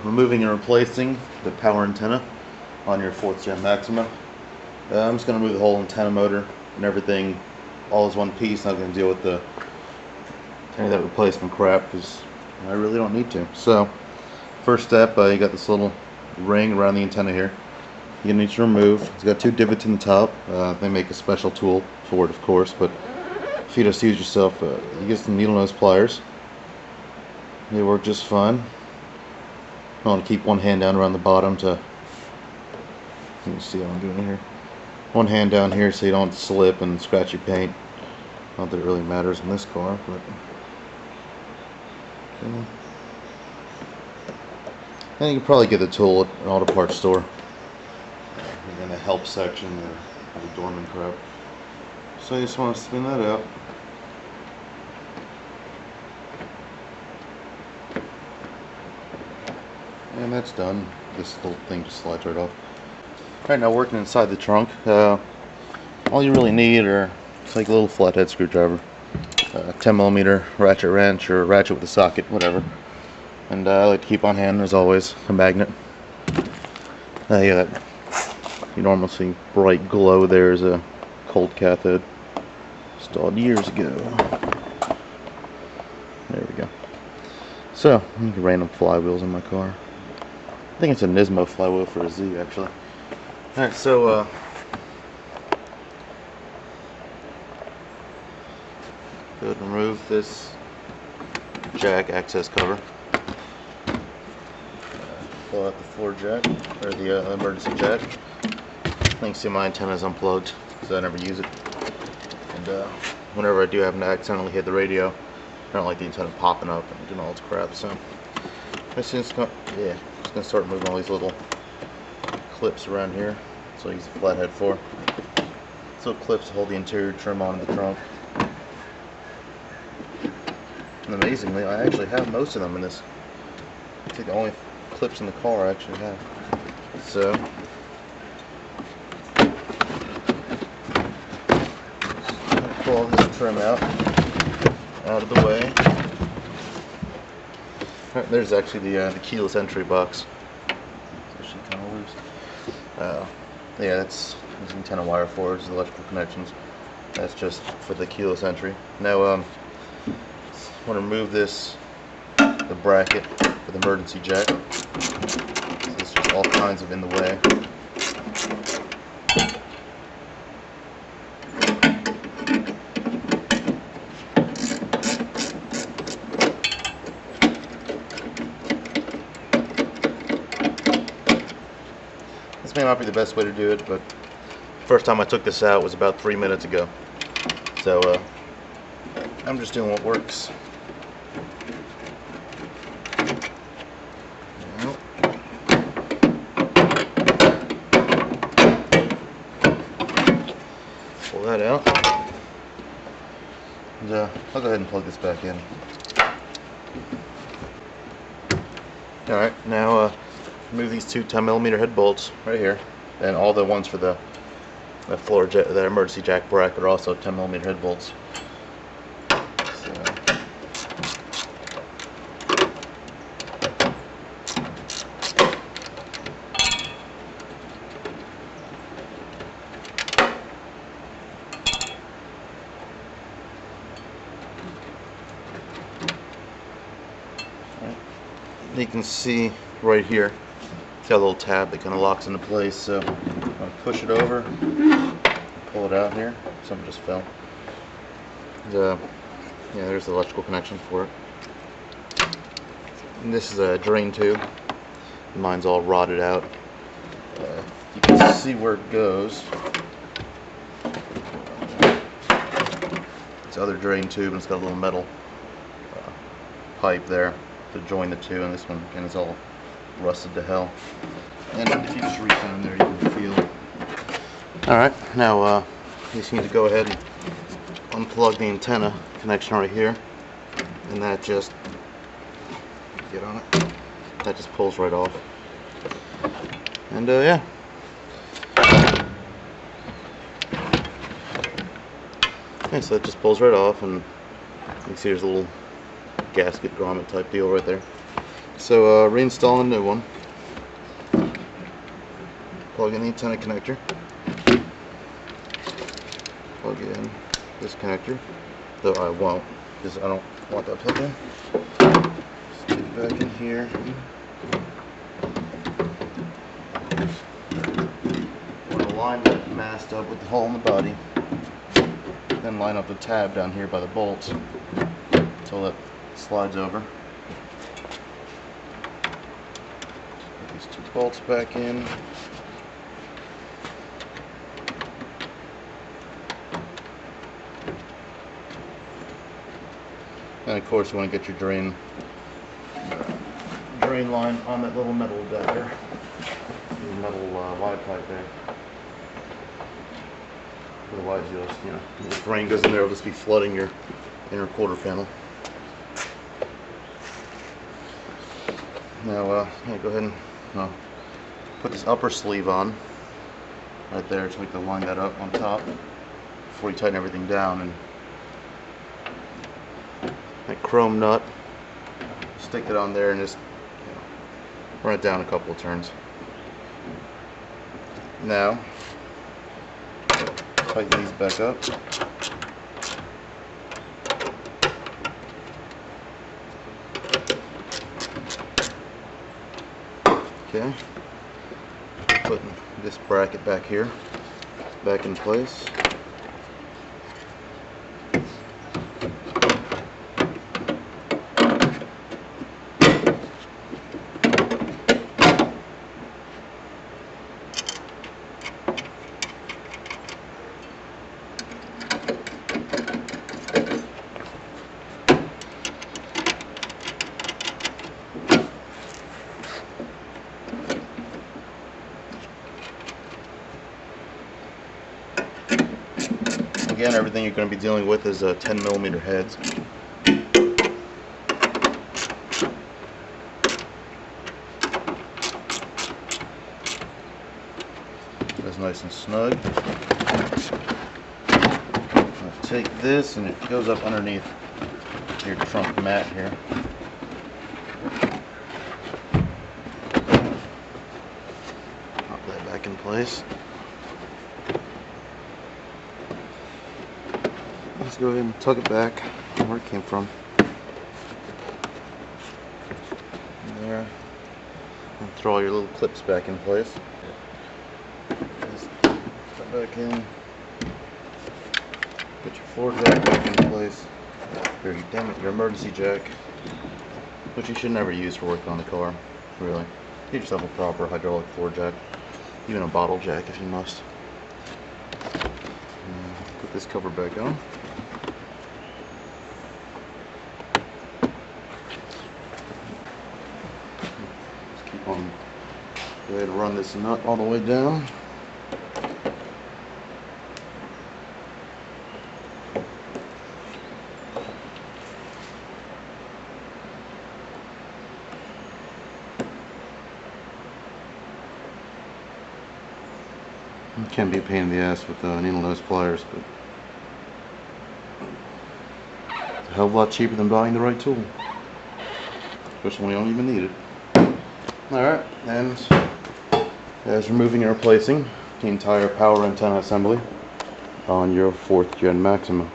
removing and replacing the power antenna on your 4th gen Maxima. I'm just going to remove the whole antenna motor and everything all as one piece. Not going to deal with any of that replacement crap because I really don't need to. So first step, you got this little ring around the antenna here. You're going to need to remove. It's got 2 divots in the top. They make a special tool for it, of course, but if you just use yourself, you get some needle nose pliers. They work just fine. I want to keep one hand down around the bottom to, let me see how I'm doing here. One hand down here so you don't slip and scratch your paint. Not that it really matters in this car, but and you can probably get the tool at an auto parts store. In the help section or the dormant crap. So you just want to spin that out. And that's done. This little thing just slides right off. Alright, now working inside the trunk, all you really need are it's like a little flathead screwdriver, 10mm ratchet wrench or ratchet with a socket, whatever. And I like to keep on hand, as always, a magnet. Yeah, that enormously bright glow there is a cold cathode installed years ago. There we go. So, random flywheels in my car. I think it's a Nismo flywheel for a Z, actually. Alright, so go ahead and remove this jack access cover. Pull out the floor jack, or the emergency jack. You can see my antenna is unplugged because I never use it. And whenever I do happen to accidentally hit the radio, I don't like the antenna popping up and doing all its crap. So I'm just gonna start moving all these little clips around here. So I use a flathead for. So clips hold the interior trim onto the trunk. And amazingly, I actually have most of them in this. I think the only clips in the car I actually have. So pull all this trim out of the way. Right, there's actually the keyless entry box. It's actually kind of loose. Yeah, that's there's antenna wire for it, the electrical connections. That's just for the keyless entry. Now, I want to remove the bracket for the emergency jack. So it's just all kinds of in the way. This may not be the best way to do it, but first time I took this out was about 3 minutes ago. So I'm just doing what works. Pull that out. And I'll go ahead and plug this back in. Alright, now remove these 2 10mm head bolts right here, and all the ones for the floor jack, the emergency jack bracket are also 10mm head bolts. So, you can see right here, it's got a little tab that kind of locks into place. So I'm going to push it over, pull it out here. Something just fell. And, yeah, there's the electrical connection for it. And this is a drain tube. Mine's all rotted out. You can see where it goes. This other drain tube, and it's got a little metal pipe there to join the two, and this one again is all rusted to hell. And if you just reach down there, you can feel. Alright, now you just need to go ahead and unplug the antenna connection right here, and that just, get on it, that just pulls right off. And yeah. Okay, so it just pulls right off, and you can see there's a little gasket grommet type deal right there. So reinstalling a new one. Plug in the antenna connector. Plug in this connector, though I won't, because I don't want that plugged in. Stick it back in here. Want to line that mast up with the hole in the body. Then line up the tab down here by the bolts until it slides over. Put these two bolts back in. And of course you want to get your drain line on that little metal adapter. Metal wide pipe there. Otherwise, if rain goes in there, it'll just be flooding your inner quarter panel. Now, go ahead and put this upper sleeve on right there, so we can line that up on top before you tighten everything down. And that chrome nut, stick it on there and just run it down a couple of turns. Now, tighten these back up. Okay, putting this bracket back here, back in place. Again, everything you're going to be dealing with is 10mm heads. That's nice and snug. I'll take this and it goes up underneath your trunk mat here. Pop that back in place. Let's go ahead and tuck it back where it came from. There. And throw all your little clips back in place. Just put back in. Put your floor jack back in place. Your emergency jack, which you should never use for working on the car, really. Get yourself a proper hydraulic floor jack, even a bottle jack if you must. Put this cover back on. Go ahead and run this nut all the way down. It can be a pain in the ass with needle nose pliers, but it's a hell of a lot cheaper than buying the right tool, especially when you don't even need it. Alright, and as removing and replacing the entire power antenna assembly on your 4th Gen Maxima.